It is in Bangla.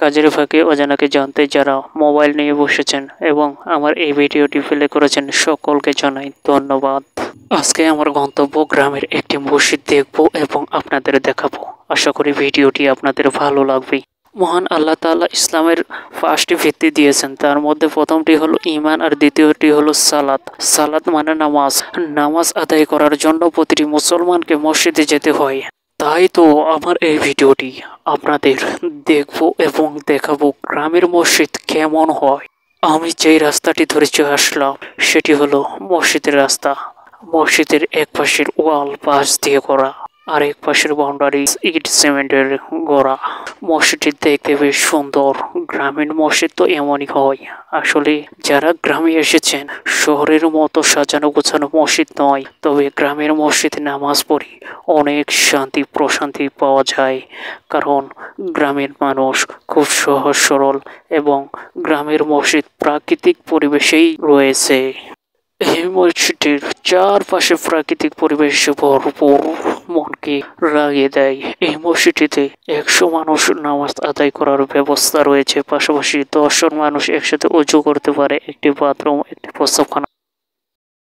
কাজের ফাঁকে অজানাকে জানতে যারা মোবাইল নিয়ে বসেছেন এবং আমার এই ভিডিওটি প্লে করেছেন সকলকে জানাই ধন্যবাদ। আজকে আমার গন্তব্য গ্রামের একটি মসজিদ দেখব এবং আপনাদের দেখাবো। আশা করি ভিডিওটি আপনাদের ভালো লাগবে। মহান আল্লাহ তাআলা ইসলামের 5টি ভিত্তি দিয়েছেন, তার মধ্যে প্রথমটি হলো ঈমান আর দ্বিতীয়টি হলো সালাত। সালাত মানে নামাজ। নামাজ আদায় করার জন্য প্রতিটি মুসলমানকে মসজিদে যেতে হয়। তাই তো আমার এই ভিডিওটি আপনাদের দেখব এবং দেখাবো গ্রামের মসজিদ কেমন হয়। আমি যেই রাস্তাটি ধরে চলে আসলাম সেটি হলো মসজিদের রাস্তা। মসজিদের এক পাশের ওয়াল বাঁশ দিয়ে করা আর এক পাশের বাউন্ডারি ইট সিমেন্টের গড়া। মসজিদটি দেখতে বেশ সুন্দর। গ্রামীণ মসজিদ তো এমনই হয়। আসলে যারা গ্রামে এসেছেন, শহরের মতো সাজানো গোছানো মসজিদ নয়, তবে গ্রামের মসজিদে নামাজ পড়ি অনেক শান্তি প্রশান্তি পাওয়া যায়। কারণ গ্রামের মানুষ খুব সহজ সরল এবং গ্রামের মসজিদ প্রাকৃতিক পরিবেশেই রয়েছে। এই মসজিদের চারপাশে প্রাকৃতিক পরিবেশে ভরপুর, মনকে রাগিয়ে দেয়। এই মসজিদটিতে 100 মানুষ নামাজ আদায় করার ব্যবস্থা রয়েছে। পাশাপাশি 10 জন মানুষ একসাথে উজু করতে পারে। একটি বাথরুম, একটি প্রস্রাবখানা